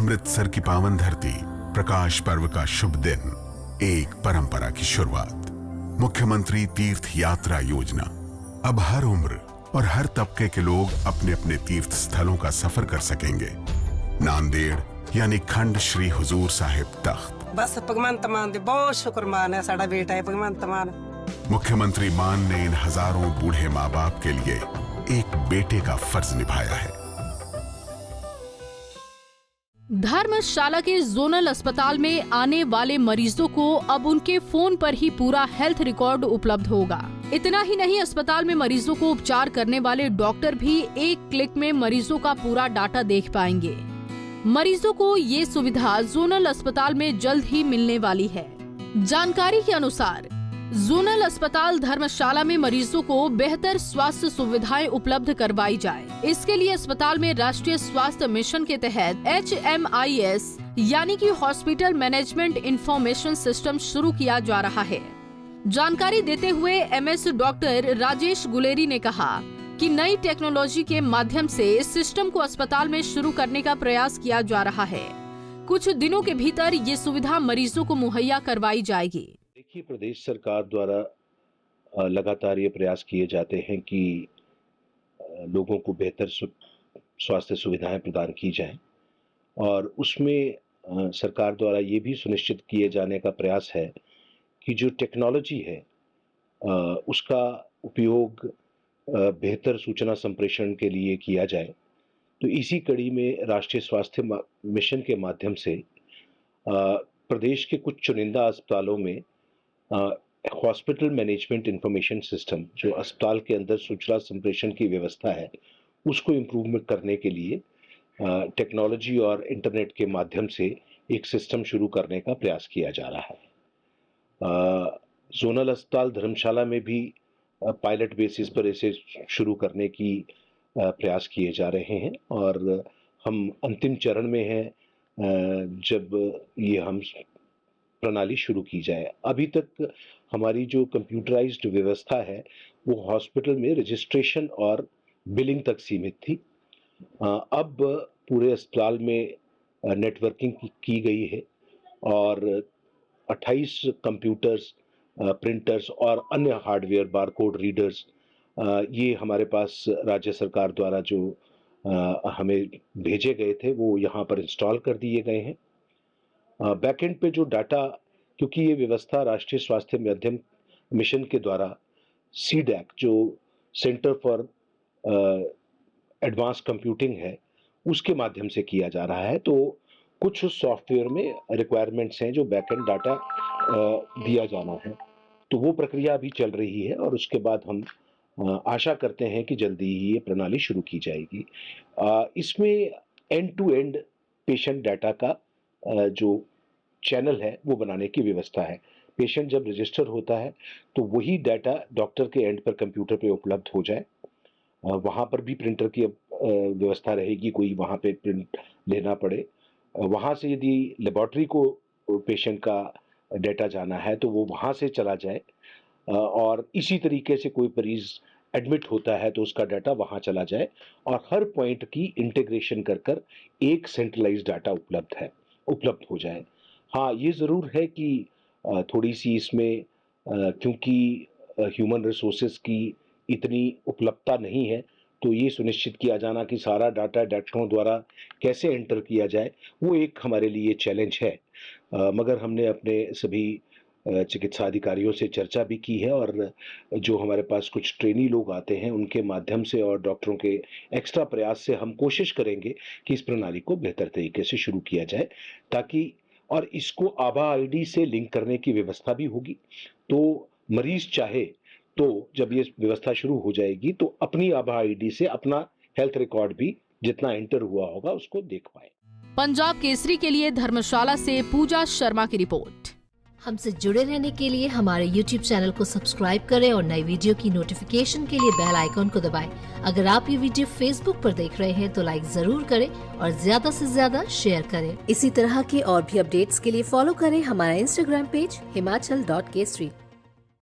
अमृतसर की पावन धरती, प्रकाश पर्व का शुभ दिन, एक परंपरा की शुरुआत। मुख्यमंत्री तीर्थ यात्रा योजना। अब हर उम्र और हर तबके के लोग अपने अपने तीर्थ स्थलों का सफर कर सकेंगे। नांदेड़ यानी खंड श्री हुजूर साहिब तख्त। बस भगवंत मान दे बहुत शुक्रमान है, साडा बेटा है भगवंत मान। मुख्यमंत्री मान ने इन हजारों बूढ़े माँ बाप के लिए एक बेटे का फर्ज निभाया है। धर्मशाला के जोनल अस्पताल में आने वाले मरीजों को अब उनके फोन पर ही पूरा हेल्थ रिकॉर्ड उपलब्ध होगा। इतना ही नहीं, अस्पताल में मरीजों को उपचार करने वाले डॉक्टर भी एक क्लिक में मरीजों का पूरा डाटा देख पाएंगे। मरीजों को ये सुविधा जोनल अस्पताल में जल्द ही मिलने वाली है। जानकारी के अनुसार जोनल अस्पताल धर्मशाला में मरीजों को बेहतर स्वास्थ्य सुविधाएं उपलब्ध करवाई जाए। इसके लिए अस्पताल में राष्ट्रीय स्वास्थ्य मिशन के तहत HMIS यानी कि हॉस्पिटल मैनेजमेंट इंफॉर्मेशन सिस्टम शुरू किया जा रहा है। जानकारी देते हुए MS डॉक्टर राजेश गुलेरी ने कहा कि नई टेक्नोलॉजी के माध्यम से इस सिस्टम को अस्पताल में शुरू करने का प्रयास किया जा रहा है। कुछ दिनों के भीतर ये सुविधा मरीजों को मुहैया करवाई जाएगी। देखिए, प्रदेश सरकार द्वारा लगातार ये प्रयास किए जाते हैं कि लोगों को बेहतर स्वास्थ्य सुविधाएं प्रदान की जाएं और उसमें सरकार द्वारा ये भी सुनिश्चित किए जाने का प्रयास है कि जो टेक्नोलॉजी है उसका उपयोग बेहतर सूचना संप्रेषण के लिए किया जाए। तो इसी कड़ी में राष्ट्रीय स्वास्थ्य मिशन के माध्यम से प्रदेश के कुछ चुनिंदा अस्पतालों में हॉस्पिटल मैनेजमेंट इंफॉर्मेशन सिस्टम, जो अस्पताल के अंदर सूचना संप्रेषण की व्यवस्था है, उसको इम्प्रूवमेंट करने के लिए टेक्नोलॉजी और इंटरनेट के माध्यम से एक सिस्टम शुरू करने का प्रयास किया जा रहा है। जोनल अस्पताल धर्मशाला में भी पायलट बेसिस पर इसे शुरू करने की प्रयास किए जा रहे हैं और हम अंतिम चरण में हैं जब ये हम प्रणाली शुरू की जाए। अभी तक हमारी जो कंप्यूटराइज्ड व्यवस्था है वो हॉस्पिटल में रजिस्ट्रेशन और बिलिंग तक सीमित थी। अब पूरे अस्पताल में नेटवर्किंग की गई है और 28 कंप्यूटर्स, प्रिंटर्स और अन्य हार्डवेयर, बारकोड रीडर्स ये हमारे पास राज्य सरकार द्वारा जो हमें भेजे गए थे वो यहाँ पर इंस्टॉल कर दिए गए हैं। बैकएंड पे जो डाटा, क्योंकि ये व्यवस्था राष्ट्रीय स्वास्थ्य माध्यम मिशन के द्वारा CDAC जो सेंटर फॉर एडवांस कंप्यूटिंग है उसके माध्यम से किया जा रहा है, तो कुछ सॉफ्टवेयर में रिक्वायरमेंट्स हैं जो बैकएंड डाटा दिया जाना है, तो वो प्रक्रिया अभी चल रही है और उसके बाद हम आशा करते हैं कि जल्दी ही ये प्रणाली शुरू की जाएगी। इसमें end to end patient data का जो चैनल है वो बनाने की व्यवस्था है। पेशेंट जब रजिस्टर होता है तो वही डाटा डॉक्टर के एंड पर कंप्यूटर पे उपलब्ध हो जाए। वहाँ पर भी प्रिंटर की व्यवस्था रहेगी, कोई वहाँ पे प्रिंट लेना पड़े। वहाँ से यदि लेबोरेटरी को पेशेंट का डाटा जाना है तो वो वहाँ से चला जाए और इसी तरीके से कोई मरीज एडमिट होता है तो उसका डाटा वहाँ चला जाए और हर पॉइंट की इंटीग्रेशन कर कर एक सेंट्रलाइज्ड डाटा उपलब्ध हो जाए। हाँ, ये ज़रूर है कि थोड़ी सी इसमें क्योंकि ह्यूमन रिसोर्सेज की इतनी उपलब्धता नहीं है, तो ये सुनिश्चित किया जाना कि सारा डाटा डॉक्टरों द्वारा कैसे एंटर किया जाए वो एक हमारे लिए चैलेंज है। मगर हमने अपने सभी चिकित्सा अधिकारियों से चर्चा भी की है और जो हमारे पास कुछ ट्रेनी लोग आते हैं उनके माध्यम से और डॉक्टरों के एक्स्ट्रा प्रयास से हम कोशिश करेंगे कि इस प्रणाली को बेहतर तरीके से शुरू किया जाए, ताकि और इसको आभा ID से लिंक करने की व्यवस्था भी होगी। तो मरीज चाहे तो जब ये व्यवस्था शुरू हो जाएगी तो अपनी आभा ID से अपना हेल्थ रिकॉर्ड भी जितना एंटर हुआ होगा उसको देख पाए। पंजाब केसरी के लिए धर्मशाला से पूजा शर्मा की रिपोर्ट। हमसे जुड़े रहने के लिए हमारे YouTube चैनल को सब्सक्राइब करें और नई वीडियो की नोटिफिकेशन के लिए बेल आइकॉन को दबाएं। अगर आप ये वीडियो Facebook पर देख रहे हैं तो लाइक जरूर करें और ज्यादा से ज्यादा शेयर करें। इसी तरह के और भी अपडेट्स के लिए फॉलो करें हमारा Instagram पेज himachal.kesri।